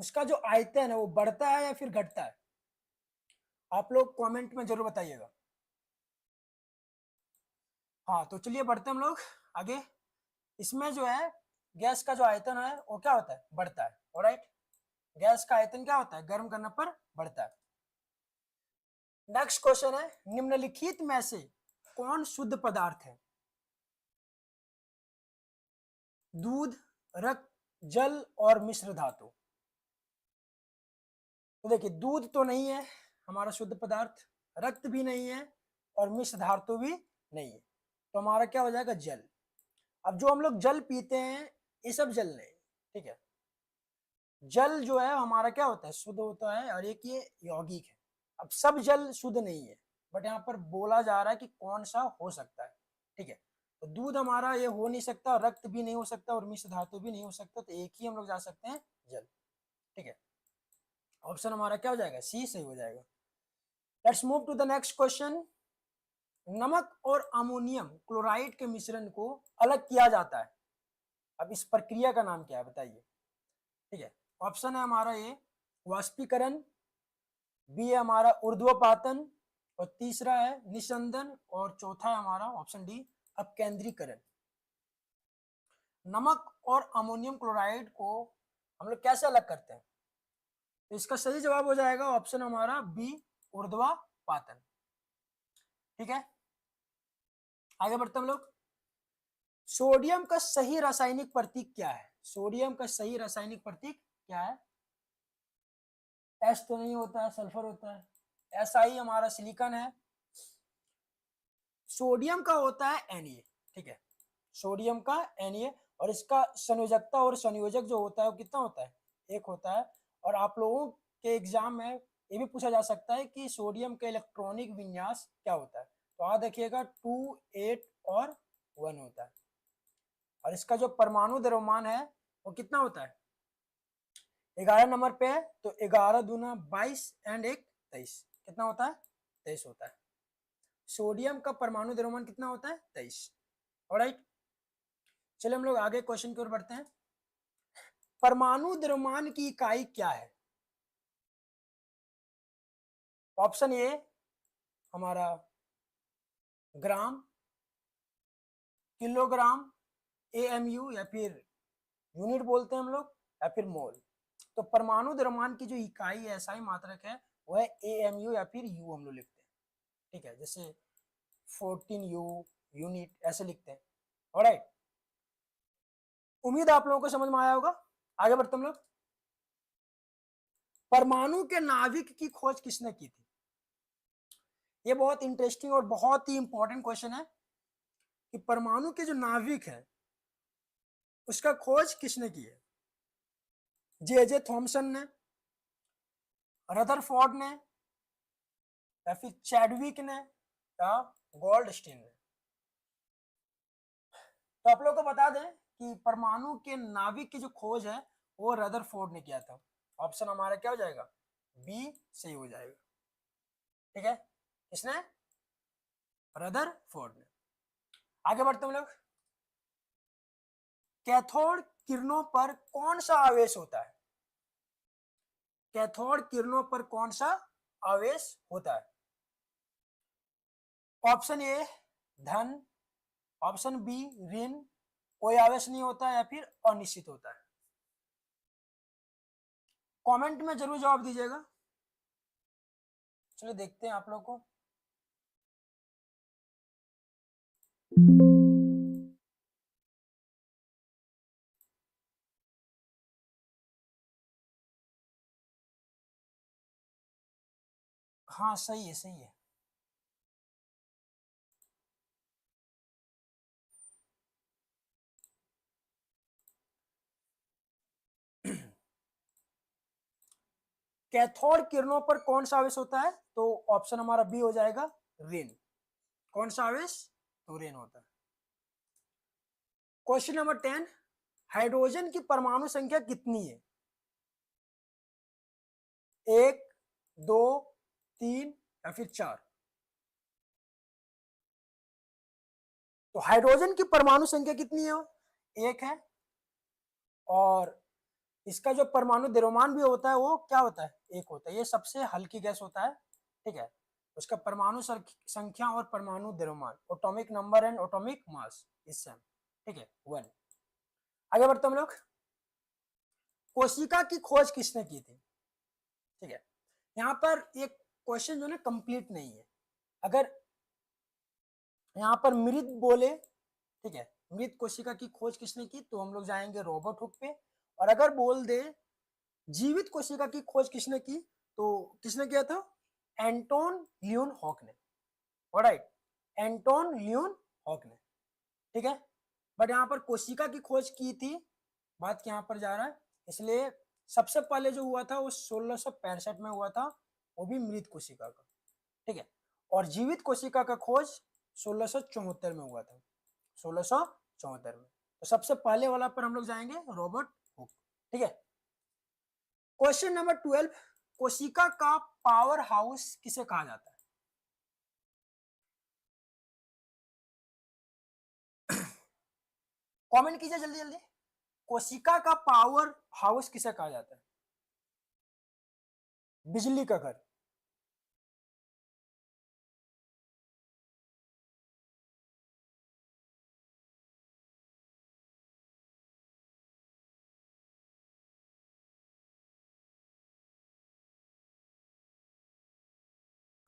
उसका जो आयतन है वो बढ़ता है या फिर घटता है? आप लोग कमेंट में जरूर बताइएगा। हाँ तो चलिए बढ़ते हैं हम लोग आगे। इसमें जो है गैस का जो आयतन है वो क्या होता है, बढ़ता है। ऑलराइट, गैस का आयतन क्या होता है, गर्म करने पर बढ़ता है। नेक्स्ट क्वेश्चन है, निम्नलिखित में से कौन शुद्ध पदार्थ है? दूध, रक्त, जल और मिश्र धातु। तो देखिए दूध तो नहीं है हमारा शुद्ध पदार्थ, रक्त भी नहीं है और मिश्र धातु भी नहीं है, तो हमारा क्या हो जाएगा, जल। अब जो हम लोग जल पीते हैं ये सब जल नहीं, ठीक है। जल जो है हमारा क्या होता है, शुद्ध होता है और एक ये यौगिक है। अब सब जल शुद्ध नहीं है, बट यहाँ पर बोला जा रहा है कि कौन सा हो सकता है, ठीक है। तो दूध हमारा ये हो नहीं सकता, रक्त भी नहीं हो सकता और मिश्र धातु भी नहीं हो सकता, तो एक ही हम लोग जा सकते हैं, जल, ठीक है। ऑप्शन हमारा क्या हो जाएगा, सी सही हो जाएगा। Let's move to the next question. नमक और अमोनियम क्लोराइड के मिश्रण को अलग किया जाता है, अब इस प्रक्रिया का नाम क्या है बताइए, ठीक है। ऑप्शन है हमारा ए वाष्पीकरण, बी है हमारा ऊर्ध्वपातन, और तीसरा है निस्यंदन, और चौथा है हमारा ऑप्शन डी अपकेंद्रीकरण। नमक और अमोनियम क्लोराइड को हम लोग कैसे अलग करते हैं? तो इसका सही जवाब हो जाएगा ऑप्शन हमारा बी ऊर्ध्वपातन, ठीक है। आगे बढ़ते हम लोग। सोडियम का सही रासायनिक प्रतीक क्या है? सोडियम का सही रासायनिक प्रतीक क्या है? एस तो नहीं होता है, सल्फर होता है, ऐसा ही हमारा सिलिकॉन है। सोडियम का होता है Na, ठीक है। सोडियम का Na, और इसका संयोजकता और संयोजक जो होता है वो कितना होता है, एक होता है। और आप लोगों के एग्जाम में ये भी पूछा जा सकता है कि सोडियम का इलेक्ट्रॉनिक विन्यास क्या होता है, तो आ देखिएगा 2, 8 और 1 होता है। और इसका जो परमाणु द्रव्यमान है वो कितना होता है, 11 नंबर पे है, तो 11 दूना 22 एंड 1 23, कितना होता है, 23 होता है। सोडियम का परमाणु द्रव्यमान कितना होता है, 23। ऑलराइट, चलिए हम लोग आगे क्वेश्चन की ओर बढ़ते हैं। परमाणु द्रव्यमान की इकाई क्या है? ऑप्शन ए हमारा ग्राम, किलोग्राम, एएमयू, या फिर यूनिट बोलते हैं हम लोग, या फिर मोल। तो परमाणु द्रव्यमान की जो इकाई है, SI मात्रक है, वो है एएमयू या फिर यू हम लोग लिखते हैं, ठीक है। जैसे 14U यूनिट ऐसे लिखते हैं। ऑलराइट, उम्मीद आप लोगों को समझ में आया होगा। आगे बढ़ते हम लोग। परमाणु के नाभिक की खोज किसने की थी? ये बहुत इंटरेस्टिंग और बहुत ही इंपॉर्टेंट क्वेश्चन है कि परमाणु के जो नाभिक है उसका खोज किसने की है? जे थॉमसन ने, रदरफोर्ड ने, या फिर चैडविक ने, या गोल्डस्टीन ने। तो आप लोग को बता दें कि परमाणु के नाभिक की जो खोज है वो रदरफोर्ड ने किया था। ऑप्शन हमारा क्या हो जाएगा, बी सही हो जाएगा, ठीक है। किसने, रदरफोर्ड ने। आगे बढ़ते हम लोग। कैथोड किरणों पर कौन सा आवेश होता है? कैथोड किरणों पर कौन सा आवेश होता है? ऑप्शन ए धन, ऑप्शन बी ऋण, कोई आवेश नहीं होता, या फिर अनिश्चित होता है। कमेंट में जरूर जवाब दीजिएगा। चलिए देखते हैं आप लोग को। हाँ सही है, सही है। कैथोड किरणों पर कौन सा आवेश होता है? तो ऑप्शन हमारा बी हो जाएगा ऋण। कौन सा आवेश, तो ऋण होता है। क्वेश्चन नंबर 10, हाइड्रोजन की परमाणु संख्या कितनी है? 1, 2, 3 या फिर 4? तो हाइड्रोजन की परमाणु संख्या कितनी है? 1 है, और इसका जो परमाणु द्रव्यमान भी होता है वो क्या होता है, एक होता है। ये सबसे हल्की गैस होता है, ठीक है। उसका परमाणु संख्या और परमाणु द्रव्यमान, atomic number and atomic mass is same, ठीक है, 1। आगे बढ़ते हम लोग। कोशिका की खोज किसने की थी, ठीक है। यहाँ पर एक क्वेश्चन जो ना कंप्लीट नहीं है। अगर यहाँ पर मृत बोले, ठीक है, मृत कोशिका की खोज किसने की, तो हम लोग जाएंगे रॉबर्ट हुक पे। और अगर बोल दे जीवित कोशिका की खोज किसने की, तो किसने किया था, एंटोन लियोन हॉक ने, ऑलराइट, एंटोन लियोन हॉक ने, ठीक है। बट यहाँ पर कोशिका की खोज की थी, बात यहाँ पर जा रहा है, इसलिए सबसे पहले जो हुआ था वो 1665 में हुआ था, वो भी मृत कोशिका का, ठीक है। और जीवित कोशिका का खोज 1674 में हुआ था, 1674 में। तो सबसे पहले वाला पर हम लोग जाएंगे, रॉबर्ट हुक, ठीक है। क्वेश्चन नंबर 12, कोशिका का पावर हाउस किसे कहा जाता है। कमेंट कीजिए जल्दी जल्दी, कोशिका का पावर हाउस किसे कहा जाता है, बिजली का घर।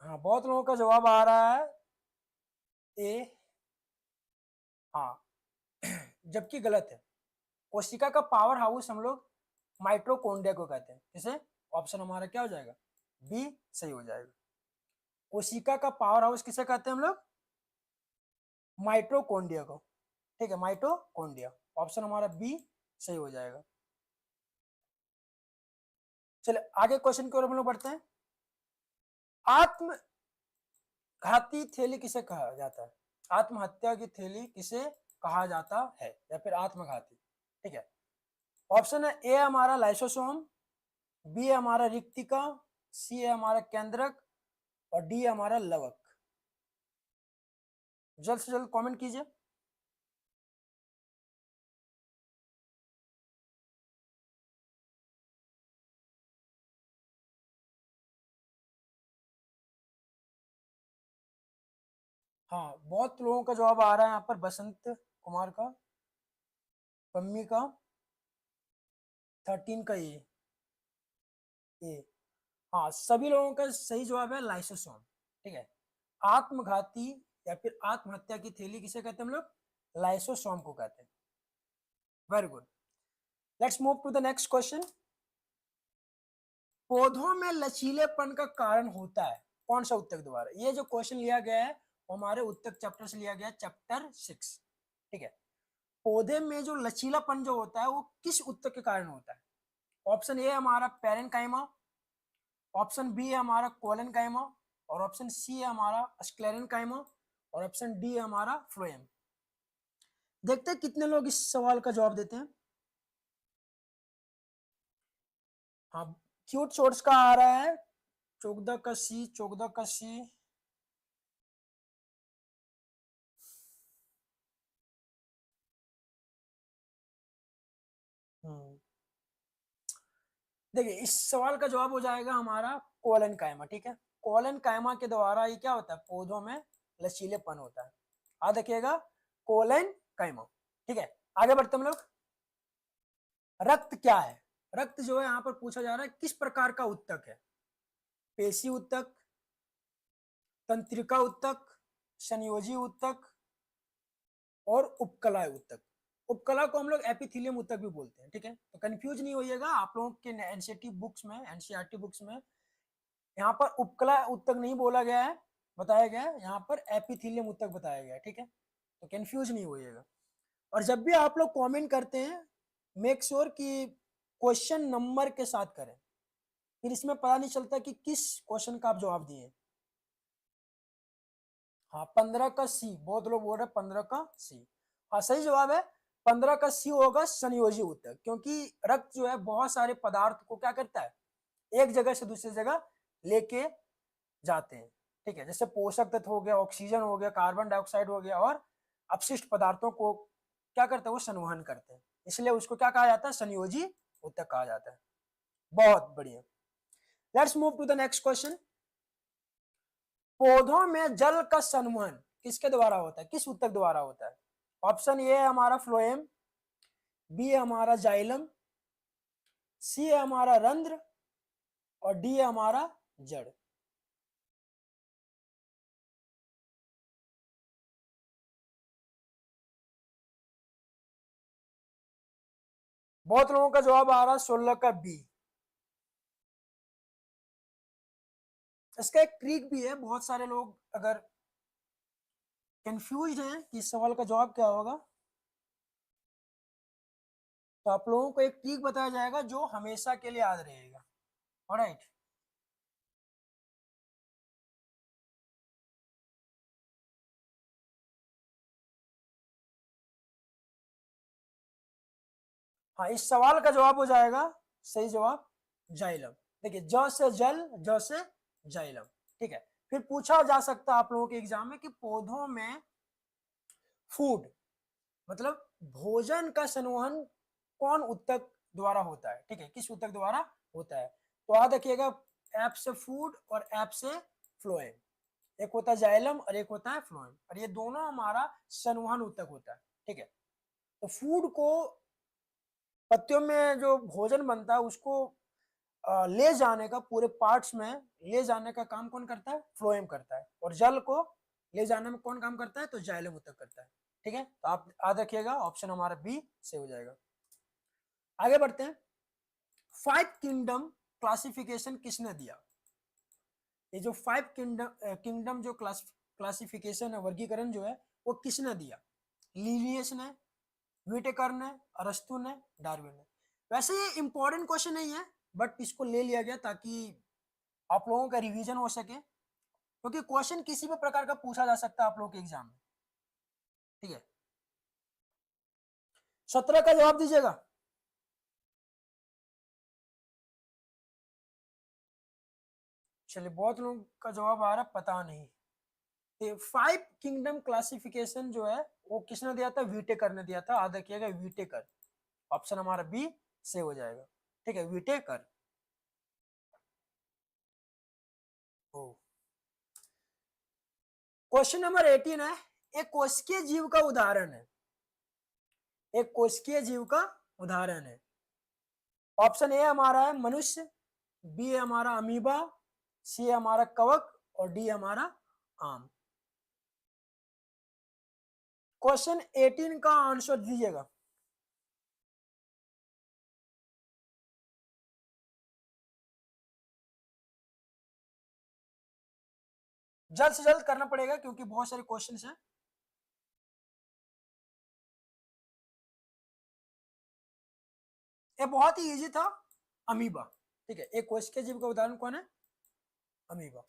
हाँ, बहुत लोगों का जवाब आ रहा है ए, हाँ, जबकि गलत है। कोशिका का पावर हाउस हम लोग माइटोकॉन्ड्रिया को कहते हैं, किसे, ऑप्शन हमारा क्या हो जाएगा, बी सही हो जाएगा। कोशिका का पावर हाउस किसे कहते हैं हम लोग, माइटोकॉन्ड्रिया को, ठीक है, माइटोकॉन्ड्रिया, ऑप्शन हमारा बी सही हो जाएगा। चलिए आगे क्वेश्चन की ओर हम लोग बढ़ते हैं। आत्मघाती थैली किसे कहा जाता है, आत्महत्या की थैली किसे कहा जाता है, या फिर आत्मघाती, ठीक है। ऑप्शन है ए हमारा लाइसोसोम, बी है हमारा रिक्तिका, सी है हमारा केंद्रक, और डी हमारा लवक। जल्द से जल्द कमेंट कीजिए। हाँ, बहुत लोगों का जवाब आ रहा है यहाँ पर, बसंत कुमार का, पम्मी का, 13 का, ये हाँ, सभी लोगों का सही जवाब है लाइसोसोम, ठीक है। आत्मघाती या फिर आत्महत्या की थैली किसे कहते हैं हम लोग, लाइसोसोम को कहते हैं। Very good, let's move to the next question. पौधों में लचीलेपन का कारण होता है कौन सा उत्तक द्वारा। ये जो क्वेश्चन लिया गया है वो हमारे उत्तक चैप्टर से लिया गया है, चैप्टर 6, ठीक है। पौधे में जो लचीलापन जो होता है वो किस उत्तक के कारण होता है। ऑप्शन ए हमारा पेरेनकाइमा, ऑप्शन बी है हमारा कोलेनकाइमा, और ऑप्शन सी है हमारा स्क्लेरेनकाइमा, और ऑप्शन डी है हमारा फ्लोएम। देखते हैं कितने लोग इस सवाल का जवाब देते हैं। हाँ, क्यूट शॉर्ट्स का आ रहा है, 14 का सी, 14 का सी। देखिए इस सवाल का जवाब हो जाएगा हमारा कोलन कायमा, ठीक है। कोलन कायमा के द्वारा ये क्या होता है, पौधों में लचीलेपन होता है। याद रखिएगा, कोलन कायमा, ठीक है। आगे बढ़ते हम लोग। रक्त क्या है, रक्त जो है यहाँ पर पूछा जा रहा है किस प्रकार का उत्तक है, पेशी उत्तक, तंत्रिका उत्तक, संयोजी उत्तक, और उपकला उत्तक। उपकला को हम लोग एपिथेलियम उत्तक भी बोलते हैं, ठीक है। तो कंफ्यूज नहीं होइएगा, आप लोगों के एनसीईआरटी बुक्स में, एनसीईआरटी बुक्स में यहाँ पर उपकला उत्तक नहीं बोला गया है, बताया गया है यहाँ पर एपिथेलियम उत्तक बताया गया है, ठीक है। तो कंफ्यूज नहीं होइएगा। और जब भी आप लोग कमेंट करते हैं, मेक श्योर कि क्वेश्चन नंबर के साथ करें, फिर इसमें पता नहीं चलता कि किस क्वेश्चन का आप जवाब दिए। हाँ, 15 का सी, बहुत लोग बोल रहे हैं 15 का सी। हाँ, सही जवाब है 15 का सी होगा, संयोजी उत्तक। क्योंकि रक्त जो है बहुत सारे पदार्थ को क्या करता है, एक जगह से दूसरी जगह लेके जाते हैं, ठीक है। जैसे पोषक तत्व हो गया, ऑक्सीजन हो गया, कार्बन डाइऑक्साइड हो गया, और अपशिष्ट पदार्थों को क्या करते हैं, वो संवहन करते हैं। इसलिए उसको क्या कहा जाता है, संयोजी ऊतक कहा जाता है। बहुत बढ़िया। Let's move to the next question. पौधों में जल का संवहन किसके द्वारा होता है, किस ऊतक द्वारा होता है? ऑप्शन ए है हमारा फ्लोएम, बी है हमारा जाइलम, सी है हमारा रंध्र और डी है हमारा जड़। बहुत लोगों का जवाब आ रहा है 16 का बी। इसका एक ट्रिक भी है, बहुत सारे लोग अगर कंफ्यूज हैं कि इस सवाल का जवाब क्या होगा, तो आप लोगों को एक ट्रिक बताया जाएगा जो हमेशा के लिए याद रहेगा। ऑलराइट, हाँ, इस सवाल का जवाब हो जाएगा सही जवाब जाइलम। देखिए, ज से जल, ज से जाइलम। ठीक है, फिर पूछा जा सकता है आप लोगों के एग्जाम में कि पौधों में फूड मतलब भोजन का संवहन कौन ऊतक द्वारा होता है? ठीक है, किस ऊतक द्वारा होता है? तो याद रखिएगा, एप से फूड और एप से फ्लोएम। एक होता है जाइलम और एक होता है फ्लोएम, और ये दोनों हमारा संवहन ऊतक होता है। ठीक है, तो फूड को, पत्तियों में जो भोजन बनता है उसको ले जाने का, पूरे पार्ट्स में ले जाने का काम कौन करता है? फ्लोएम करता है। और जल को ले जाने में कौन काम करता है? तो जाइलम ऊतक करता है। ठीक है, तो आप याद रखिएगा, ऑप्शन हमारा बी से हो जाएगा। आगे बढ़ते हैं। 5 किंगडम क्लासिफिकेशन किसने दिया? ये जो 5 किंगडम जो क्लासिफिकेशन है, वर्गीकरण जो है, वो किसने दिया? लीनियस ने, व्हिटेकर ने, अरस्तु ने, डार्विन ने। वैसे ये इंपॉर्टेंट क्वेश्चन नहीं है, बट इसको ले लिया गया ताकि आप लोगों का रिवीजन हो सके, क्योंकि क्वेश्चन किसी भी प्रकार का पूछा जा सकता है आप लोगों के एग्जाम में। ठीक है, 17 का जवाब दीजिएगा। चलिए, बहुत लोगों का जवाब आ रहा है पता नहीं। 5 किंगडम क्लासिफिकेशन जो है वो किसने दिया था? व्हिटेकर ने दिया था। याद रखिएगा, व्हिटेकर। ऑप्शन हमारा बी से हो जाएगा। ठीक है, व्हिटेकर। क्वेश्चन नंबर 18 है, एक कोशिकीय जीव का उदाहरण है। एक कोशिकीय जीव का उदाहरण है। ऑप्शन ए हमारा है मनुष्य, बी है हमारा अमीबा, सी है हमारा कवक और डी हमारा आम। क्वेश्चन 18 का आंसर दीजिएगा। जल्द से जल्द करना पड़ेगा क्योंकि बहुत सारे क्वेश्चन हैं। ये बहुत ही इजी था, अमीबा। ठीक है, एक कोशिकीय जीव का उदाहरण कौन है? अमीबा।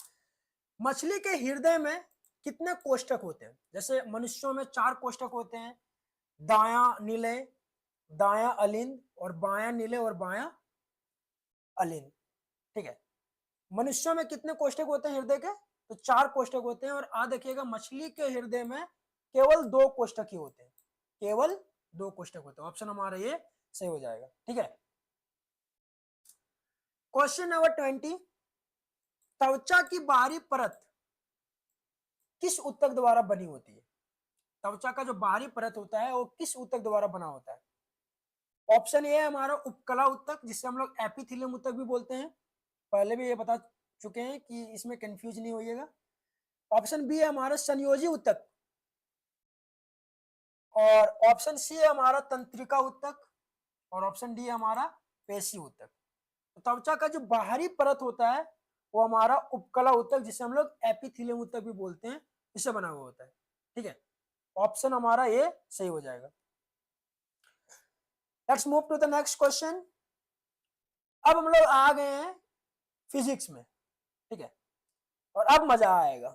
मछली के हृदय में कितने कोष्ठक होते हैं? जैसे मनुष्यों में 4 कोष्ठक होते हैं, दाया नीले, दाया अलिंद और बाया नीले और बाया अलिंद। ठीक है, मनुष्यों में कितने कोष्ठक होते हैं हृदय के? तो 4 कोष्ठक होते हैं। और आ देखिएगा, मछली के हृदय में केवल 2 कोष्ठक ही होते हैं, केवल 2 कोष्ठक होते हैं। ऑप्शन हमारा ये सही हो जाएगा। ठीक है, क्वेश्चन नंबर 20, त्वचा की बाहरी परत किस ऊतक द्वारा बनी होती है? त्वचा का जो बाहरी परत होता है वो किस ऊतक द्वारा बना होता है? ऑप्शन ए है हमारा उपकला ऊतक, जिससे हम लोग एपिथेलियम ऊतक भी बोलते हैं। पहले भी ये बता चुके हैं कि इसमें कंफ्यूज नहीं होइएगा। ऑप्शन बी है हमारा संयोजी ऊतक, और ऑप्शन सी है हमारा तंत्रिका ऊतक, और ऑप्शन डी है हमारा पेशी ऊतक। तो त्वचा का जो बाहरी परत होता है वो हमारा उपकला ऊतक, जिसे हम लोग एपिथेलियम ऊतक भी बोलते हैं, इससे बना हुआ होता है। ठीक है, ऑप्शन हमारा ये सही हो जाएगा। Let's move to the next question. अब हम लोग आ गए हैं फिजिक्स में। ठीक है, और अब मजा आएगा।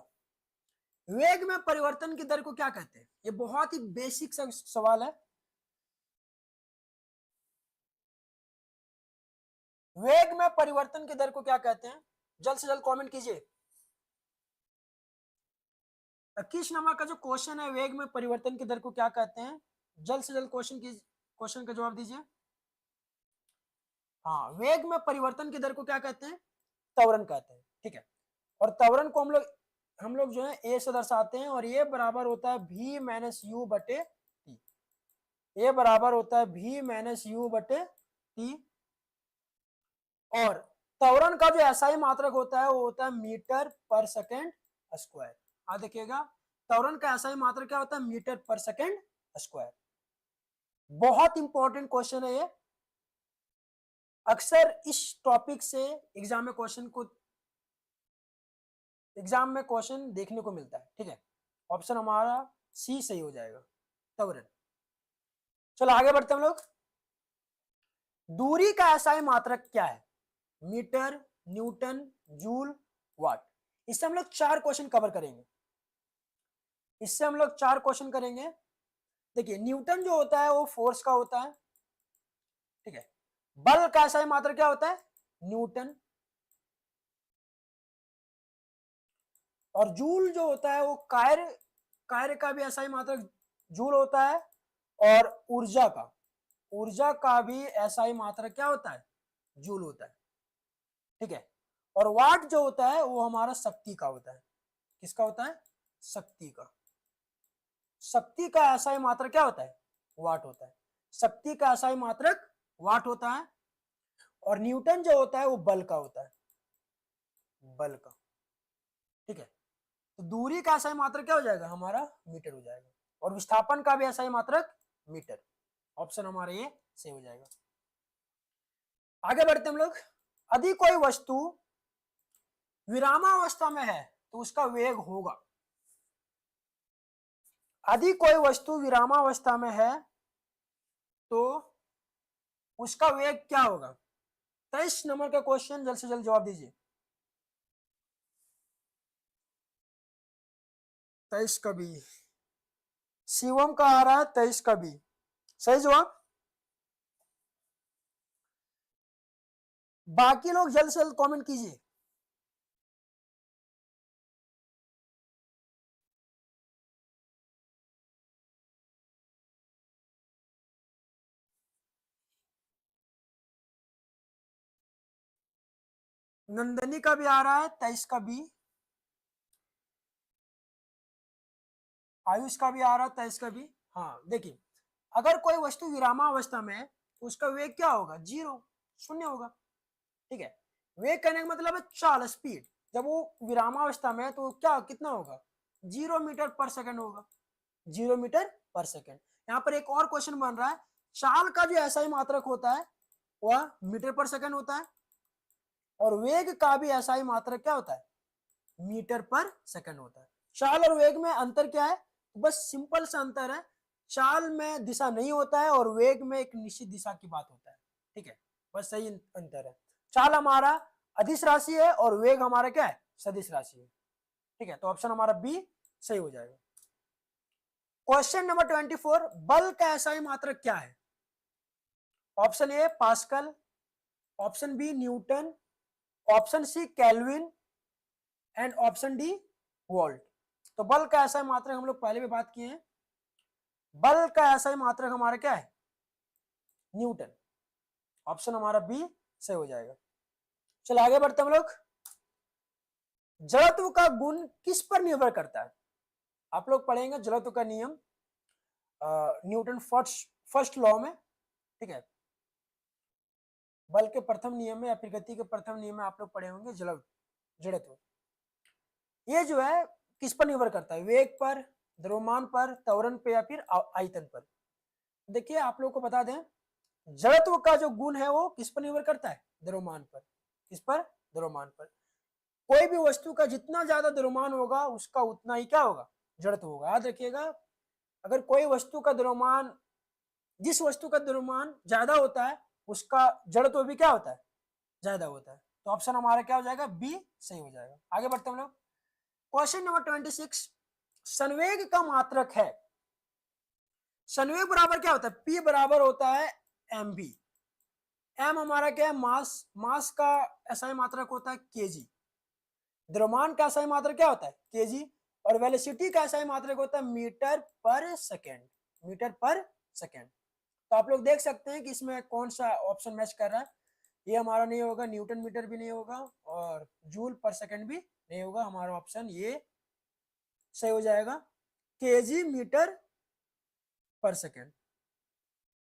वेग में परिवर्तन की दर को क्या कहते हैं? ये बहुत ही बेसिक सा सवाल है। वेग में परिवर्तन की दर को क्या कहते हैं? जल्द से जल्द कमेंट कीजिए। 21 नंबर का जो क्वेश्चन है, वेग में परिवर्तन की दर को क्या कहते हैं? जल्द से जल्द क्वेश्चन का जवाब दीजिए। हाँ, वेग में परिवर्तन की दर को क्या कहते हैं? त्वरण कहते हैं, ठीक है। और त्वरण को हम लोग जो है ए से दर्शाते हैं, और ये बराबर होता है v माइनस यू बटे टी। ये बराबर होता है v माइनस यू बटे टी। और त्वरण का जो एसआई मात्रक होता है वो होता है मीटर पर सेकेंड स्क्वायर। हाँ देखिएगा, त्वरण का एसआई मात्रक क्या होता है? मीटर पर सेकेंड स्क्वायर। बहुत इंपॉर्टेंट क्वेश्चन है ये। अक्सर इस टॉपिक से एग्जाम में क्वेश्चन देखने को मिलता है, ठीक है। ऑप्शन हमारा सी सही हो जाएगा, त्वरण। चलो आगे बढ़ते हैं हम लोग। दूरी का एसआई मात्रक क्या है? मीटर, न्यूटन, जूल, वाट। इससे हम लोग 4 क्वेश्चन कवर करेंगे। देखिए, न्यूटन जो होता है वो फोर्स का होता है, ठीक है। बल का एसआई मात्रक क्या होता है? न्यूटन। और जूल जो होता है वो कार्य का भी एसआई मात्रक जूल होता है। और ऊर्जा का भी एसआई मात्रक क्या होता है? जूल होता है, ठीक है। और वाट जो होता है वो हमारा शक्ति का होता है। किसका होता है? शक्ति का। शक्ति का एसआई मात्रक क्या होता है? वाट होता है। शक्ति का एसआई मात्रक वाट होता है। और न्यूटन जो होता है वो बल का होता है, बल का, ठीक है। तो दूरी का एसआई मात्रक क्या हो जाएगा? हमारा मीटर हो जाएगा। और विस्थापन का भी एसआई मात्रक मीटर। ऑप्शन हमारा ये सही हो जाएगा। आगे बढ़ते हम लोग। यदि कोई वस्तु विरामावस्था में है तो उसका वेग होगा। यदि कोई वस्तु विरामावस्था में है तो उसका वेग क्या होगा? 23 नंबर का क्वेश्चन, जल्द से जल्द जवाब दीजिए। 23 का बी, शिवम का आ रहा है 23 का बी, सही जवाब। बाकी लोग जल्द से जल्द कमेंट कीजिए। नंदनी का भी आ रहा है 23 का बी, आयुष का भी आ रहा है 23 का बी। हाँ देखिए, अगर कोई वस्तु विरामावस्था में है तो उसका वेग क्या होगा? 0, शून्य होगा, ठीक है। वेग कहने का मतलब है चाल, स्पीड। जब वो विरामावस्था में है तो क्या कितना होगा? 0 मीटर पर सेकंड होगा, 0 मीटर पर सेकंड। यहाँ पर एक और क्वेश्चन बन रहा है, चाल का जो एसआई मात्रक होता है वह मीटर पर सेकंड होता है, और वेग का भी एसआई मात्रक क्या होता है? मीटर पर सेकंड होता है। चाल और वेग में अंतर क्या है? बस सिंपल सा अंतर है, चाल में दिशा नहीं होता है और वेग में एक निश्चित दिशा की बात होता है, ठीक है। बस सही अंतर है। चाल हमारा अदिश राशि है और वेग हमारा क्या है? सदिश राशि है, ठीक है। तो ऑप्शन हमारा बी सही हो जाएगा। क्वेश्चन नंबर 24, बल का एसआई मात्रक क्या है? Option A pascal, option B newton, option C kelvin, and option D volt. तो बल का एसआई मात्रक हम लोग पहले भी बात किए हैं, बल का एसआई मात्रक हमारा क्या है? न्यूटन। ऑप्शन हमारा बी सही हो जाएगा। चलो आगे बढ़ते हम लोग। जड़त्व का गुण किस पर निर्भर करता है? आप लोग पढ़ेंगे जड़त्व का नियम न्यूटन फर्स्ट लॉ में, ठीक है। बल के प्रथम नियम में या फिर गति के प्रथम नियम में आप लोग पढ़े होंगे जड़त्व। ये जो है किस पर निर्भर करता है? वेग पर, द्रव्यमान पर, त्वरण पे, या फिर आयतन पर। देखिए आप लोग को बता दें, जड़त्व का जो गुण है वो किस पर निर्भर करता है? द्रव्यमान पर। किस पर? द्रव्यमान पर। कोई भी वस्तु का जितना ज्यादा द्रव्यमान होगा उसका उतना ही क्या होगा? जड़त्व होगा। याद रखिएगा, अगर कोई वस्तु का द्रव्यमान, जिस वस्तु का द्रव्यमान ज्यादा होता है उसका जड़त्व भी क्या होता है? ज्यादा होता है। तो ऑप्शन हमारा क्या हो जाएगा? बी सही हो जाएगा। आगे बढ़ते हम लोग। क्वेश्चन नंबर 26, संवेग का मात्रक है। संवेग बराबर क्या होता है? पी बराबर होता है एम बी। एम हमारा क्या है? मास का एसआई मात्रक होता है केजी। द्रव्यमान का एसआई मात्रक क्या होता है? केजी। और वेलोसिटी का एसआई मात्रक होता है मीटर पर सेकेंड। मीटर पर सेकेंड। तो आप लोग देख सकते हैं कि इसमें कौन सा ऑप्शन मैच कर रहा है। ये हमारा नहीं होगा, न्यूटन मीटर भी नहीं होगा और जूल पर सेकंड भी नहीं होगा। हमारा ऑप्शन ये सही हो जाएगा, केजी मीटर पर सेकंड।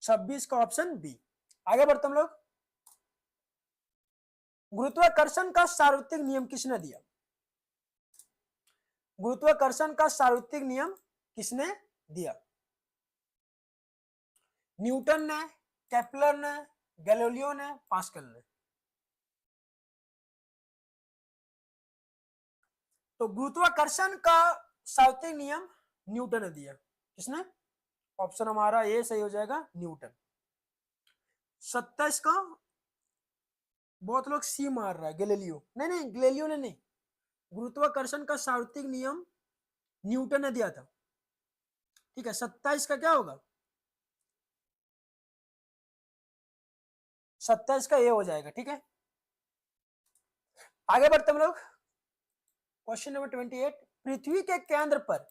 26 का ऑप्शन बी। आगे बढ़ते हम लोग। गुरुत्वाकर्षण का सार्वत्रिक नियम किसने दिया? गुरुत्वाकर्षण का सार्वत्रिक नियम किसने दिया? न्यूटन ने, केपलर ने, गैलीलियो ने, पास्कल ने? तो गुरुत्वाकर्षण का सार्वत्रिक नियम न्यूटन ने दिया। किसने? ऑप्शन हमारा ए सही हो जाएगा, न्यूटन। 27 का बहुत लोग सी मार रहा है, गैलीलियो। नहीं नहीं, गैलीलियो ने नहीं, गुरुत्वाकर्षण का सार्वत्रिक नियम न्यूटन ने दिया था। ठीक है, 27 का क्या होगा? 27 का ये हो जाएगा। ठीक है, आगे बढ़ते हम लोग। क्वेश्चन नंबर 28, पृथ्वी के केंद्र पर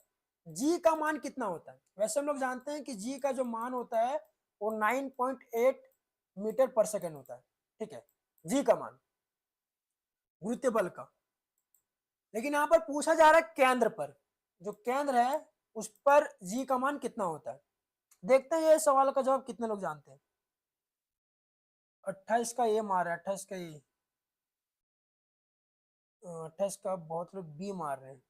जी का मान कितना होता है? वैसे हम लोग जानते हैं कि जी का जो मान होता है वो 9.8 मीटर पर सेकेंड होता है। ठीक है, जी का मान गुरुत्व बल का। लेकिन यहां पर पूछा जा रहा है केंद्र पर, जो केंद्र है उस पर जी का मान कितना होता है। देखते हैं ये सवाल का जवाब कितने लोग जानते हैं। 28 का ये मार रहा है, 28 का ये, 28 का बहुत लोग बी मार रहे हैं।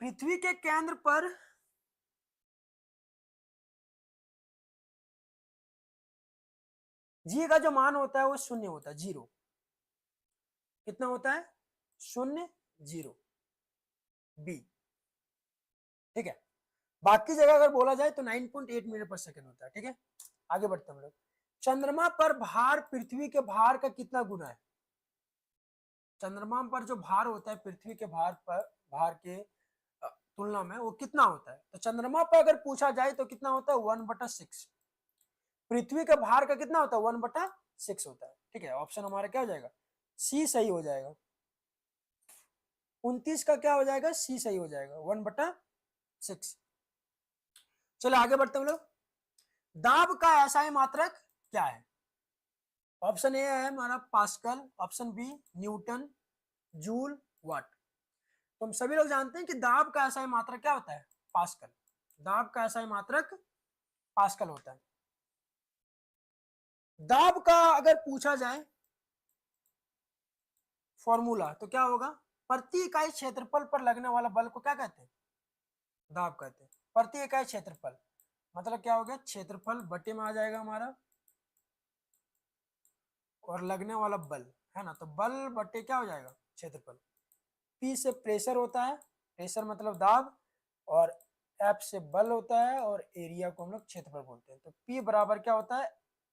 पृथ्वी के केंद्र पर जी का जो मान होता है वो शून्य होता है, जीरो। कितना होता है? शून्य, जीरो, बी। ठीक है, बाकी जगह अगर बोला जाए तो 9.8 मीटर पर सेकेंड होता है। ठीक है, आगे बढ़ते हम लोग। चंद्रमा पर भार पृथ्वी के भार का कितना गुना है? चंद्रमा पर जो भार होता है पृथ्वी के भार पर, भार के तुलना में वो कितना होता है? तो चंद्रमा पर अगर पूछा जाए तो कितना होता है? 1/6। पृथ्वी के भार का कितना होता है? 1/6 होता है। ठीक है, ऑप्शन हमारा क्या हो जाएगा? सी सही हो जाएगा। 29 का क्या हो जाएगा? सी सही हो जाएगा, 1/6। चलो आगे बढ़ते हम लोग। दाब का एसआई मात्रक क्या है? ऑप्शन ए है हमारा pascal, option B newton, joule, watt. तो हम सभी लोग जानते हैं कि दाब का एसआई मात्रक क्या होता है? पास्कल। दाब का एसआई मात्रक पास्कल होता है। दाब का अगर पूछा जाए फॉर्मूला तो क्या होगा? प्रति इकाई क्षेत्रफल पर लगने वाला बल को क्या कहते हैं? दाब कहते हैं। प्रति इकाई क्षेत्रफल मतलब क्या हो गया? क्षेत्रफल बटे में आ जाएगा हमारा, और लगने वाला बल है ना, तो बल बटे क्या हो जाएगा? क्षेत्रफल। पी से प्रेशर होता है, प्रेशर मतलब दाब, और एफ से बल होता है, और एरिया को हम लोग क्षेत्रफल बोलते हैं। तो पी बराबर क्या होता है?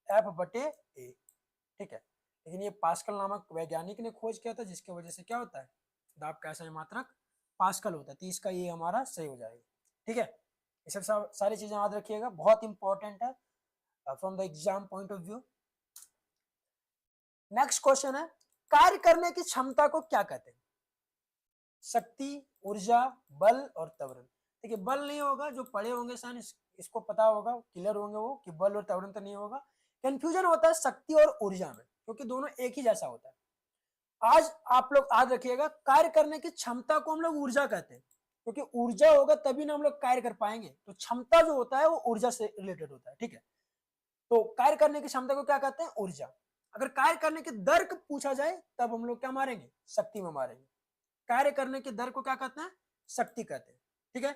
एफ बटे ए। ठीक है, लेकिन ये पास्कल नामक वैज्ञानिक ने खोज किया था, जिसकी वजह से क्या होता है? दाब का एसआई मात्रक पास्कल होता है। तो इसका ये हमारा सही हो जाएगा। ठीक है, ये सब सारी चीजें याद रखिएगा, बहुत इंपॉर्टेंट है from the exam point of view. Next question है, कार्य करने की क्षमता को क्या कहते हैं? शक्ति, ऊर्जा, बल और त्वरण। देखिए बल नहीं होगा, जो पढ़े होंगे साइंस इसको पता होगा, क्लियर होंगे वो कि बल और त्वरण तो नहीं होगा। कंफ्यूजन होता है शक्ति और ऊर्जा में, क्योंकि दोनों एक ही जैसा होता है। आज आप लोग याद रखिएगा, कार्य करने की क्षमता को हम लोग ऊर्जा कहते हैं, क्योंकि ऊर्जा होगा तभी ना हम लोग कार्य कर पाएंगे। तो क्षमता जो होता है वो ऊर्जा से रिलेटेड होता है। ठीक है, तो कार्य करने की क्षमता को क्या कहते हैं? ऊर्जा। अगर कार्य करने की दर को पूछा जाए तब हम लोग क्या मारेंगे? शक्ति में मारेंगे। कार्य करने की दर को क्या कहते हैं? शक्ति कहते हैं। ठीक है,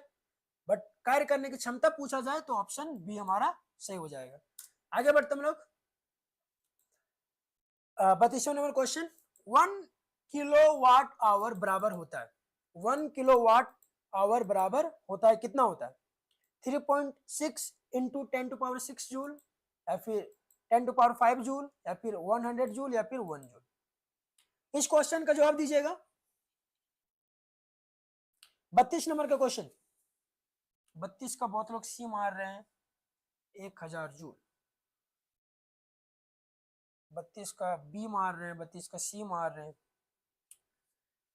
बट कार्य करने की क्षमता पूछा जाए तो ऑप्शन बी हमारा सही हो जाएगा। आगे बढ़ते हम लोग। 32वां नंबर क्वेश्चन, 1 किलोवाट आवर बराबर होता है, 1 किलोवाट आवर बराबर होता है कितना होता है? 3.6 इंटू 10⁶ जूल, या फिर 10⁵ जूल, या फिर 100 जूल, या फिर 1 जूल। इस क्वेश्चन का जवाब दीजिएगा। 32 नंबर का क्वेश्चन, 32 का बहुत लोग सी मार रहे हैं, 1000 जूल। 32 का बी मार रहे हैं, 32 का सी मार रहे हैं।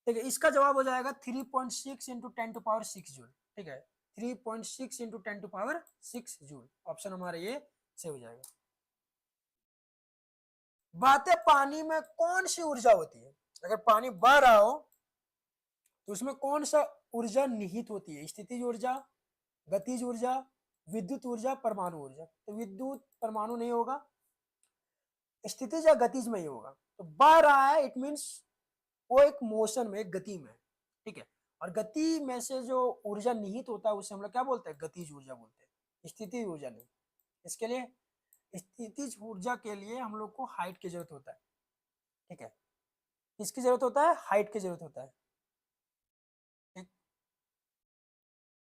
ठीक है, इसका जवाब हो जाएगा 3.6 इंटू 10⁶ जूल। ठीक है, 3.6 इंटू 10⁶ जूल। ऑप्शन हमारा ये सही हो जाएगा। बहते पानी में कौन सी ऊर्जा होती है? अगर पानी बह रहा हो तो उसमें कौन सा ऊर्जा निहित होती है? स्थितिज ऊर्जा, गतिज ऊर्जा, विद्युत ऊर्जा, परमाणु ऊर्जा। तो विद्युत परमाणु नहीं होगा, स्थितिज या गतिज में ही होगा। तो बह रहा है इट मीन्स वो एक मोशन में, एक गति में, ठीक है। और गति में से जो ऊर्जा निहित होता है उसे हम लोग क्या बोलते हैं? गतिज ऊर्जा बोलते हैं, स्थितिज ऊर्जा नहीं। इसके लिए, स्थितिज ऊर्जा के लिए हम लोग को हाइट की जरूरत होता है, ठीक है। किसकी जरूरत होता है? हाइट की जरूरत होता है, ठीक।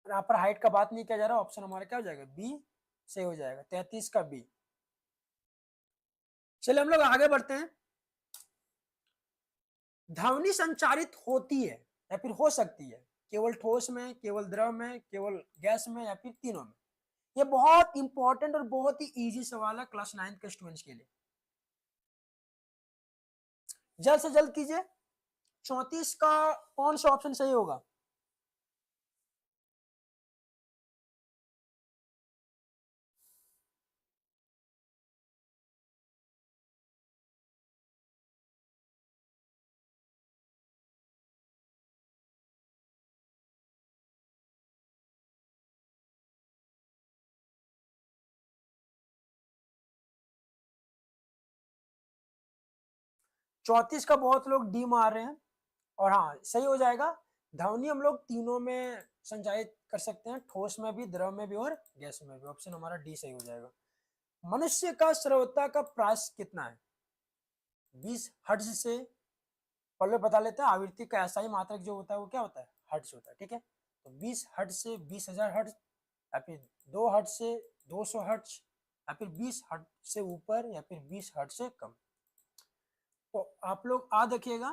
यहाँ पर हाइट का बात नहीं किया जा रहा। ऑप्शन हमारा क्या हो जाएगा? बी से हो जाएगा, 33 का बी। चलिए हम लोग आगे बढ़ते हैं। ध्वनि संचारित होती है या फिर हो सकती है केवल ठोस में, केवल द्रव में, केवल गैस में, या फिर तीनों में? ये बहुत इंपॉर्टेंट और बहुत ही इजी सवाल है क्लास 9 के स्टूडेंट्स के लिए। जल्द से जल्द कीजिए। 34 का कौन सा ऑप्शन सही होगा? चौतीस का बहुत लोग डी मार रहे हैं, और हाँ सही हो जाएगा। ध्वनि हम लोग तीनों में संचारित कर सकते हैं, ठोस में भी, द्रव में भी और गैस में भी। ऑप्शन हमारा डी सही हो जाएगा। मनुष्य का श्रोता का प्रायस कितना है? 20 हर्ट्ज से, पहले बता लेते हैं। आवृत्ति का ऐसा ही मात्रक जो होता है वो क्या होता है? हर्ट्ज होता है, ठीक है। तो 20 हर्ट्ज से 20,000 हर्ट्ज, या फिर 2 हर्ट्ज से 200 हर्ट्ज, या फिर 20 हर्ट्ज से ऊपर, या फिर 20 हर्ट्ज से कम। तो आप लोग याद रखिएगा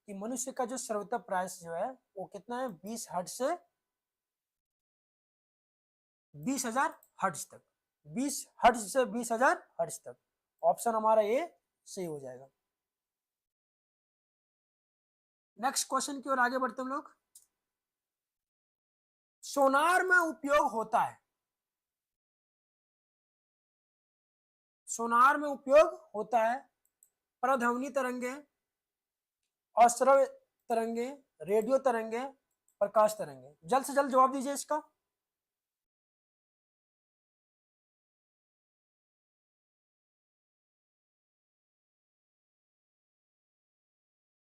कि मनुष्य का जो सर्वोत्तम प्रायस जो है वो कितना है? 20 हर्ट्ज से 20,000 हर्ट्ज तक। 20 हर्ट्ज से 20,000 हर्ट्ज तक। ऑप्शन हमारा ये सही हो जाएगा। नेक्स्ट क्वेश्चन की ओर आगे बढ़ते हम लोग। सोनार में उपयोग होता है, सोनार में उपयोग होता है प्रध्वनि तरंगे, अश्रव्य तरंगे, रेडियो तरंगे, प्रकाश तरंगे। जल्द से जल्द जवाब दीजिए इसका।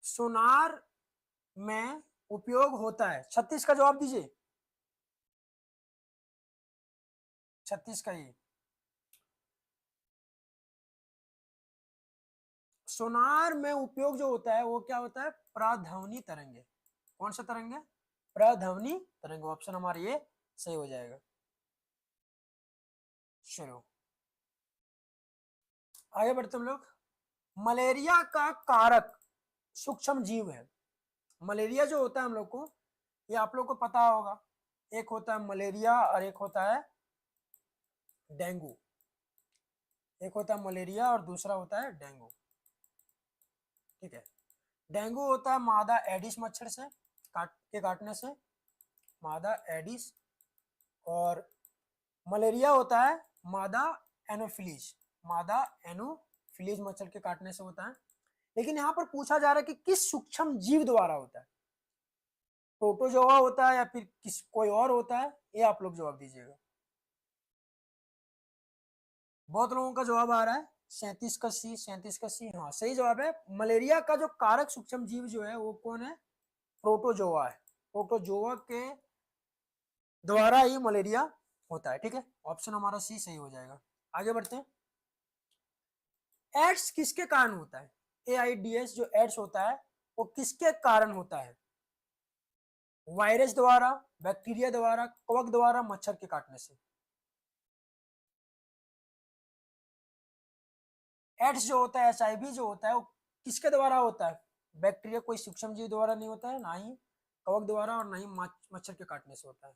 सोनार में उपयोग होता है, 36 का जवाब दीजिए। 36 का ही। सोनार में उपयोग जो होता है वो क्या होता है? प्रध्वनि तरंगे। कौन सा तरंगे? प्रध्वनि तरंगे। ऑप्शन हमारा ये सही हो जाएगा। चलो आगे बढ़ते हम लोग। मलेरिया का कारक सूक्ष्म जीव है। मलेरिया जो होता है हम लोग को, ये आप लोग को पता होगा, एक होता है मलेरिया और एक होता है डेंगू। एक होता है मलेरिया और दूसरा होता है डेंगू, ठीक है। डेंगू होता है मादा एडिस मच्छर से काटने से, मादा एडिस। और मलेरिया होता है मादा एनोफिलीज, मादा एनोफिलीज मच्छर के काटने से होता है। लेकिन यहाँ पर पूछा जा रहा है कि किस सूक्ष्म जीव द्वारा होता है? प्रोटोजोआ होता है या फिर किस कोई और होता है? ये आप लोग जवाब दीजिएगा। बहुत लोगों का जवाब आ रहा है 37 का सी, 37 का सी। हाँ सही जवाब है। मलेरिया का जो कारक सूक्ष्म जीव जो है वो कौन है? प्रोटोजोआ है। प्रोटोजोआ के द्वारा ही मलेरिया होता है, ठीक है। ऑप्शन हमारा सी सही हो जाएगा। आगे बढ़ते हैं। एड्स किसके कारण होता है? एआईडीएस जो एड्स होता है वो किसके कारण होता है? वायरस द्वारा, बैक्टीरिया द्वारा, कवक द्वारा, मच्छर के काटने से। एड्स जो होता है, एचआईवी जो होता है वो किसके द्वारा होता है? बैक्टीरिया कोई सूक्ष्म जीव द्वारा नहीं होता है, ना ही कवक द्वारा, और ना ही मच्छर के काटने से होता है।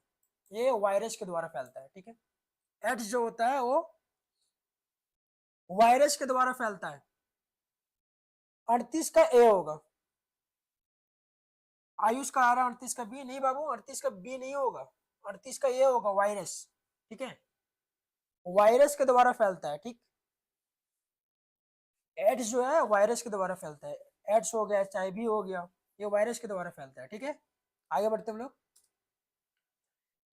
ये वायरस के द्वारा फैलता है, ठीक है। एड्स जो होता है वो वायरस के द्वारा फैलता है। 38 का ए होगा। आयुष का आ रहा, 38 का बी नहीं बाबू, 38 का बी नहीं होगा, 38 का ये होगा वायरस, ठीक है, वायरस के द्वारा फैलता है, ठीक। एड्स जो है वायरस के द्वारा फैलता है, एड्स हो गया, एचआईवी हो गया, ये वायरस के द्वारा फैलता है, ठीक है। आगे बढ़ते हम लोग।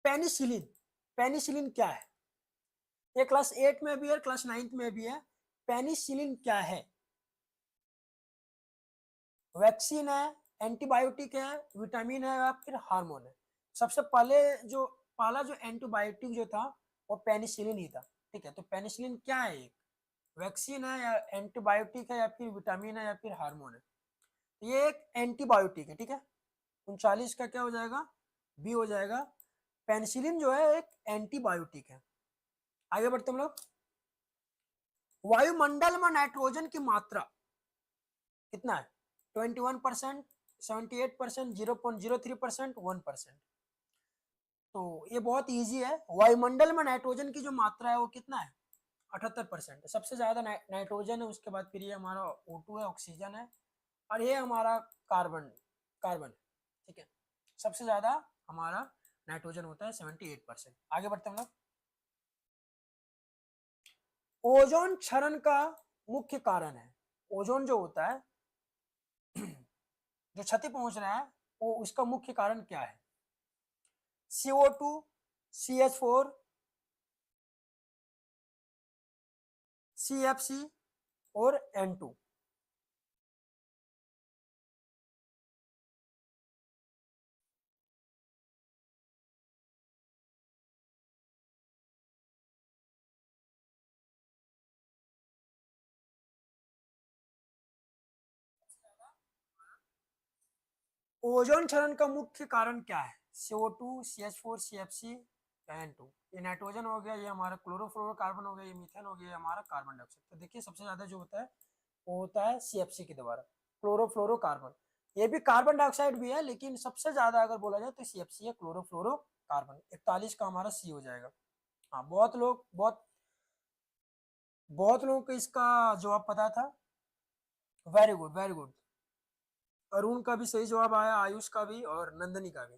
पेनिसिलिन, पेनिसिलिन क्या है, ये क्लास 8 में भी है, क्लास 9 में भी है। पेनिसिलिन क्या है, वैक्सीन है, एंटीबायोटिक है, विटामिन है या फिर हार्मोन है। सबसे पहले जो पहला जो एंटीबायोटिक जो था वो पेनिसिलिन ही था, ठीक है। तो पेनिसिलिन क्या है, एक वैक्सीन है या एंटीबायोटिक है या फिर विटामिन है या फिर हार्मोन है। ये एक एंटीबायोटिक है, ठीक है। 39 का क्या हो जाएगा, बी हो जाएगा। पेनिसिलिन जो है एक एंटीबायोटिक है। आगे बढ़ते हम लोग। वायुमंडल में नाइट्रोजन की मात्रा कितना है, 21%, 78%, 0.03%, 1%। तो ये बहुत इजी है। वायुमंडल में नाइट्रोजन की जो मात्रा है वो कितना है, 78%। सबसे ज्यादा नाइट्रोजन है, उसके बाद फिर ये हमारा O2 है, ऑक्सीजन है, और ये हमारा कार्बन, कार्बन, ठीक है। सबसे ज्यादा हमारा नाइट्रोजन होता है 78%। आगे बढ़ते हम लोग। ओजोन क्षरण का मुख्य कारण है, ओजोन जो होता है जो क्षति पहुंच रहा है वो उसका मुख्य कारण क्या है, CO2, CH4, CFC और N2। ओजोन क्षरण का मुख्य कारण क्या है, CO2, CH4, CFC, N2। ये नाइट्रोजन हो गया, ये हमारा क्लोरोफ्लोरोकार्बन हो गया, ये मीथेन हो गया, ये हमारा कार्बन डाइऑक्साइड। तो देखिए सबसे ज्यादा जो होता है वो होता है CFC के द्वारा, क्लोरोफ्लोरोकार्बन। ये भी कार्बन डाइऑक्साइड भी है, लेकिन सबसे ज्यादा अगर बोला जाए तो CFC है, क्लोरोफ्लोरोकार्बन। 41 का हमारा सी हो जाएगा। हाँ, बहुत लोगों को इसका जवाब पता था। Very good, very good. Arun का भी सही जवाब आया, आयुष का भी और नंदनी का भी।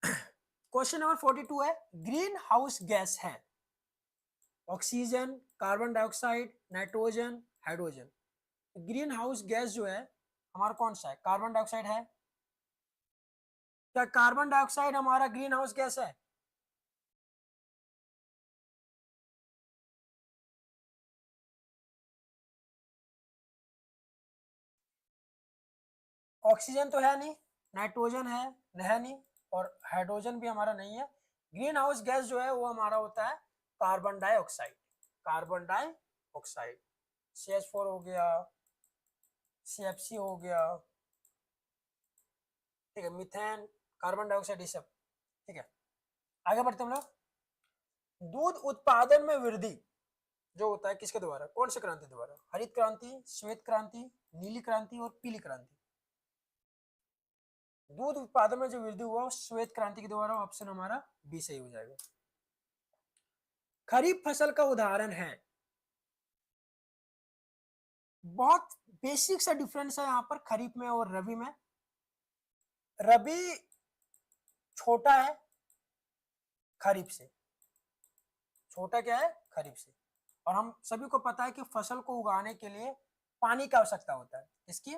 क्वेश्चन नंबर 42 है, ग्रीन हाउस गैस है oxygen, carbon dioxide, nitrogen, hydrogen. Green house gas जो है हमारा कौन सा है, कार्बन डाइऑक्साइड है। क्या कार्बन डाइऑक्साइड हमारा ग्रीन हाउस गैस है, ऑक्सीजन तो है नहीं, नाइट्रोजन है नहीं, और हाइड्रोजन भी हमारा नहीं है। ग्रीन हाउस गैस जो है वो हमारा होता है carbon dioxide, carbon dioxide. CH4 हो गया, CFC हो गया, ठीक है, मीथेन, कार्बन डाइऑक्साइड, ये सब, ठीक है। आगे बढ़ते हम लोग। दूध उत्पादन में वृद्धि जो होता है किसके द्वारा, कौन सी क्रांति द्वारा, हरित क्रांति, श्वेत क्रांति, नीली क्रांति और पीली क्रांति। दूध उत्पादन में जो वृद्धि हुआ श्वेत क्रांति के द्वारा, ऑप्शन हमारा बी सही हो जाएगा। खरीफ फसल का उदाहरण है, बहुत बेसिक सा डिफरेंस है यहाँ पर खरीफ में और रबी में। रबी छोटा है खरीफ से, छोटा क्या है खरीफ से। और हम सभी को पता है कि फसल को उगाने के लिए पानी की आवश्यकता होता है, इसकी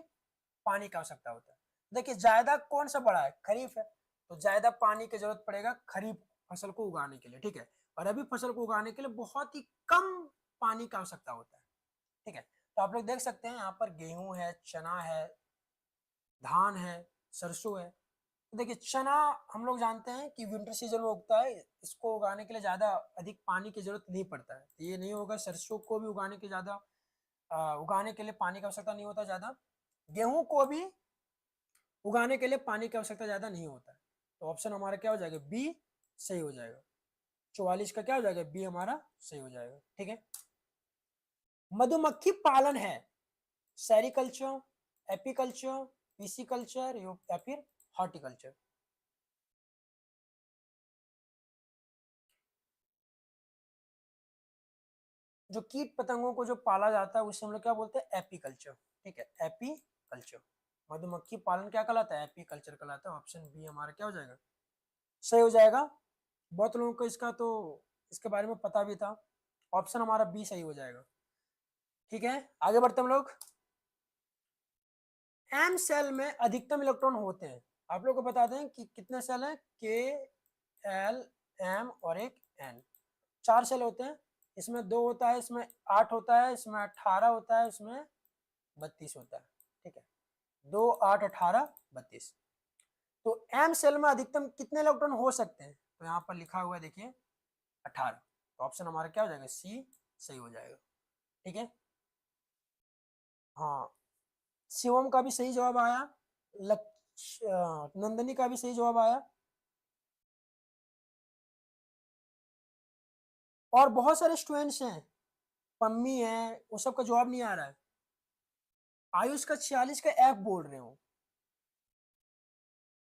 पानी की आवश्यकता होता है। देखिए ज्यादा कौन सा बड़ा है, खरीफ है, तो ज्यादा पानी की जरूरत पड़ेगा खरीफ फसल को उगाने के लिए, ठीक है। और रबी फसल को उगाने के लिए बहुत ही कम पानी की आवश्यकता होता है, ठीक है। तो आप लोग देख सकते हैं यहाँ पर गेहूं है, चना है, धान है, सरसों है। तो देखिए चना हम लोग जानते हैं कि विंटर सीजन में उगता है, इसको उगाने के लिए ज्यादा अधिक पानी की जरूरत नहीं पड़ता है, तो ये नहीं होगा। सरसों को भी उगाने के ज्यादा उगाने के लिए पानी की आवश्यकता नहीं होता ज्यादा। गेहूं को भी उगाने के लिए पानी की आवश्यकता ज्यादा नहीं होता है। तो ऑप्शन हमारा क्या हो जाएगा, बी सही हो जाएगा। 44 का क्या हो जाएगा, बी हमारा सही हो जाएगा, ठीक है। मधुमक्खी पालन है सेरिकल्चर, एपीकल्चर, पीसीकल्चर या फिर हॉर्टिकल्चर। जो कीट पतंगों को जो पाला जाता है उसे हम लोग क्या बोलते हैं, एपीकल्चर, ठीक है, एपीकल्चर। मधुमक्खी पालन क्या कहलाता है? एपीकल्चर कहलाता है। ऑप्शन बी हमारा क्या हो जाएगा? सही हो जाएगा। बहुत लोगों को इसका तो इसके बारे में पता भी था। ऑप्शन हमारा बी सही हो जाएगा। ठीक है, आगे बढ़ते हम लोग। एम सेल में अधिकतम इलेक्ट्रॉन होते हैं। आप लोग को बता दें कि कितने सेल हैं? के, एल, एम और एक एन। 4 सेल होते हैं। इसमें 2 होता है, इसमें 8 होता है, इसमें 18 होता है, इसमें 32 होता है। ठीक है, 2, 8, 18, 32। तो एम सेल में अधिकतम कितने इलेक्ट्रॉन हो सकते हैं? तो यहाँ पर लिखा हुआ है देखिए 18। तो ऑप्शन हमारा क्या हो जाएगा? सी सही हो जाएगा। ठीक है, हाँ, शिवम का भी सही जवाब आया, नंदनी का भी सही जवाब आया, और बहुत सारे स्टूडेंट्स हैं, पम्मी है, वो सब का जवाब नहीं आ रहा है। आयुष का 46 का एफ बोल रहे हो।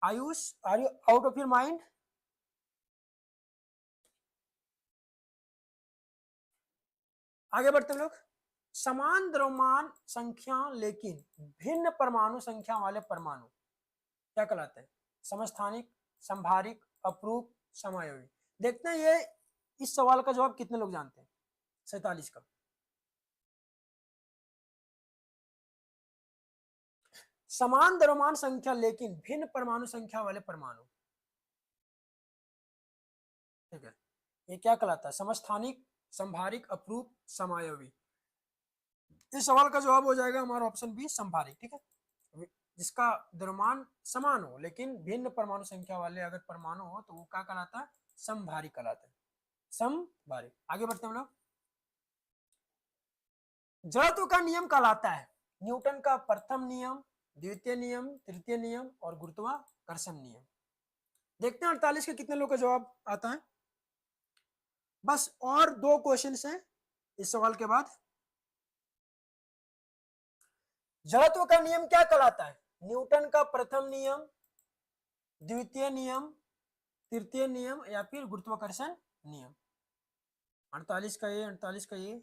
Ayush, are you out of your mind? आगे बढ़ते हैं लोग। समान द्रव्यमान संख्या लेकिन भिन्न परमाणु संख्या वाले परमाणु क्या कहलाते हैं? समस्थानिक, संभारिक, अपरूप, समायोगी। देखते हैं ये इस सवाल का जवाब कितने लोग जानते हैं। 47 का। समान द्रव्यमान संख्या लेकिन भिन्न परमाणु संख्या वाले परमाणु, ठीक है, ये क्या कहलाता है? समस्थानिक, संभारिक, अपरूप, समायोगी। इस सवाल का जवाब हो जाएगा हमारा ऑप्शन बी, संभारिक। ठीक है, जिसका द्रव्यमान समान हो लेकिन भिन्न परमाणु संख्या वाले अगर परमाणु हो तो वो क्या कहलाता है? संभारिक कहलाता है। संभारिक। आगे बढ़ते हैं हम लोग। जड़त्व का नियम कहलाता है न्यूटन का प्रथम नियम, द्वितीय नियम, तृतीय नियम और गुरुत्वाकर्षण नियम। देखते हैं 48 के कितने लोग का जवाब आता है। बस और 2 क्वेश्चन हैं इस सवाल के बाद। जड़त्व का नियम क्या कहलाता है? न्यूटन का प्रथम नियम, द्वितीय नियम, तृतीय नियम या फिर गुरुत्वाकर्षण नियम। 48 का ये, 48 का ये।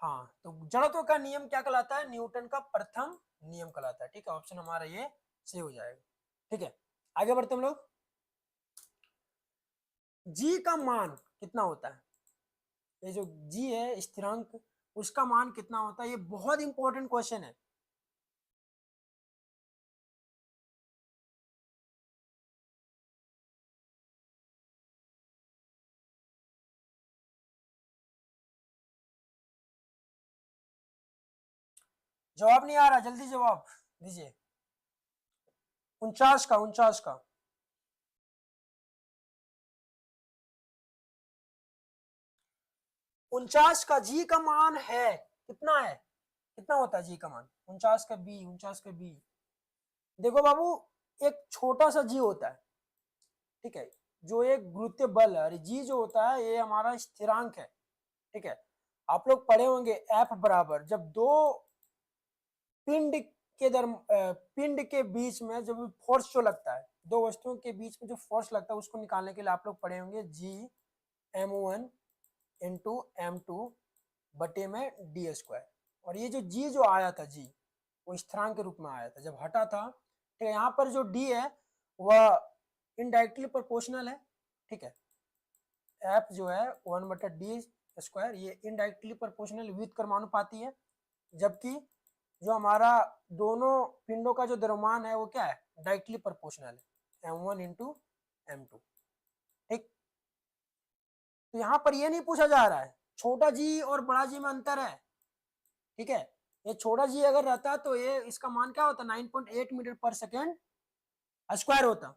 हाँ, तो जड़त्व का नियम क्या कहलाता है? न्यूटन का प्रथम नियम कहलाता है। ठीक है, ऑप्शन हमारा ये सही हो जाएगा। ठीक है, आगे बढ़ते हम लोग। जी का मान कितना होता है? ये जो जी है स्थिरांक, उसका मान कितना होता है? ये बहुत इंपॉर्टेंट क्वेश्चन है। जवाब नहीं आ रहा, जल्दी जवाब दीजिए। 49 का, 49 का। 49 का जी का मान है कितना है? कितना होता है जी का मान? 49 का बी, 49 का बी। देखो बाबू, एक छोटा सा जी होता है, ठीक है, जो एक गुरुत्वीय बल है। जी जो होता है ये हमारा स्थिरांक है। ठीक है, आप लोग पढ़े होंगे एफ बराबर, जब दो पिंड पिंड के बीच में जब फोर्स जो लगता है, दो वस्तुओं के बीच में जो फोर्स लगता है उसको निकालने के लिए आप लोग पढ़े होंगे जी m1 इंटू m2 बटे में डी स्क्वायर। और ये जो जी जो आया था, जी वो स्थिरांक के रूप में आया था, जब हटा था। ठीक है, यहाँ पर जो डी है वह इनडायरेक्टली प्रोपोर्शनल है। ठीक है, एफ जो है 1 बटा डी स्क्वायर, ये इनडायरेक्टली प्रोपोर्शनल विद्युत कर्मानुपाती है। जबकि जो हमारा दोनों पिंडों का जो द्रव्यमान है वो क्या है? डायरेक्टली प्रोपोर्शनल है, m1 इंटू m2। ठीक, तो यहाँ पर ये नहीं पूछा जा रहा है छोटा जी और बड़ा जी में अंतर है। ठीक है, ये छोटा जी अगर रहता तो ये इसका मान क्या होता? 9.8 मीटर पर सेकेंड स्क्वायर होता।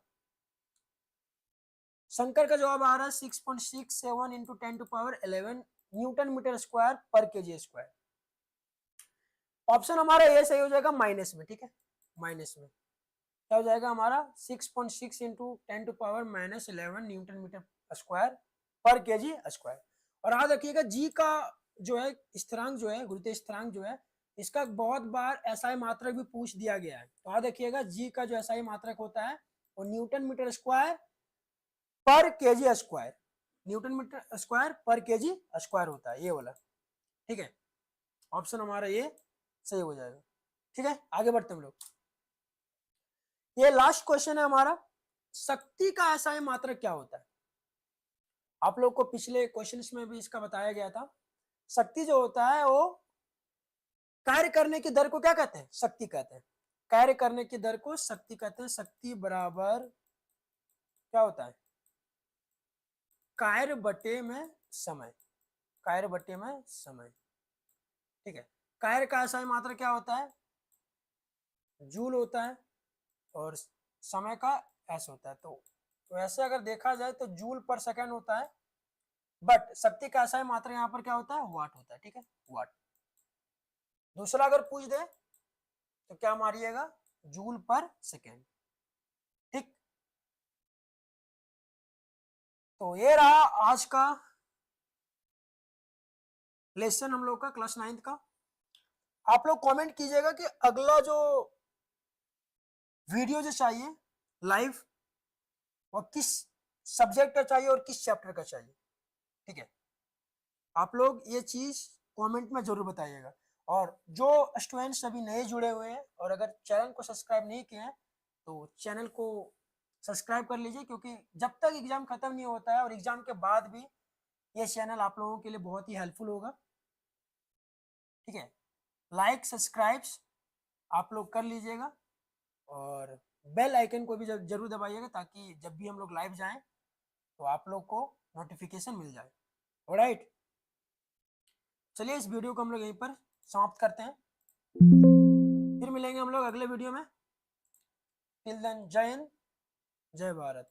शंकर का जवाब आ रहा है 6.67 इंटू 10⁻11 न्यूटन मीटर स्क्वायर पर केजी स्क्वायर। ऑप्शन हमारा ये सही हो जाएगा माइनस में। ठीक है, माइनस में क्या हो जाएगा हमारा? 6.6 इंटू 10⁻11 न्यूटन मीटर स्क्वायर पर केजी स्क्वायर। और याद रखिएगा जी का जो है स्थिरांक, जो है गुरुत्वीय स्थिरांक जो है, इसका बहुत बार एसआई मात्रक भी पूछ दिया गया है। तो याद रखिएगा जी का जो एसआई मात्रक होता है वो न्यूटन मीटर स्क्वायर पर KG square, newton metre square पर केजी स्क्वायर होता है, ये वाला। ठीक है, ऑप्शन हमारा ये सही हो जाएगा। ठीक है, आगे बढ़ते हम लोग। ये लास्ट क्वेश्चन है हमारा, शक्ति का एसआई मात्रक क्या होता है? आप लोग को पिछले क्वेश्चंस में भी इसका बताया गया था। शक्ति जो होता है वो कार्य करने की दर को क्या कहते हैं? शक्ति कहते हैं। कार्य करने की दर को शक्ति कहते हैं। शक्ति बराबर क्या होता है? कार्य बटे में समय। कार्य बटे में समय। ठीक है, कार्य का एसआई मात्रा क्या होता है? जूल होता है और समय का एस होता है। तो वैसे अगर देखा जाए तो जूल पर सेकंड होता है, बट शक्ति का एसआई मात्रा यहाँ पर क्या होता है? वाट होता है। ठीक है, वाट। दूसरा अगर पूछ दे तो क्या मारिएगा? जूल पर सेकेंड। ठीक, तो ये रहा आज का लेसन हम लोग का क्लास 9 का। आप लोग कमेंट कीजिएगा कि अगला जो वीडियो जो चाहिए लाइव, वो किस सब्जेक्ट का चाहिए और किस चैप्टर का चाहिए। ठीक है, आप लोग ये चीज कमेंट में जरूर बताइएगा। और जो स्टूडेंट्स अभी नए जुड़े हुए हैं और अगर चैनल को सब्सक्राइब नहीं किए हैं तो चैनल को सब्सक्राइब कर लीजिए, क्योंकि जब तक एग्जाम खत्म नहीं होता है और एग्जाम के बाद भी ये चैनल आप लोगों के लिए बहुत ही हेल्पफुल होगा। ठीक है, लाइक सब्सक्राइब्स आप लोग कर लीजिएगा और बेल आइकन को भी जरूर दबाइएगा, ताकि जब भी हम लोग लाइव जाएं तो आप लोग को नोटिफिकेशन मिल जाए। ऑलराइट, चलिए इस वीडियो को हम लोग यहीं पर समाप्त करते हैं। फिर मिलेंगे हम लोग अगले वीडियो में। टिल देन, जय हिंद, जय भारत।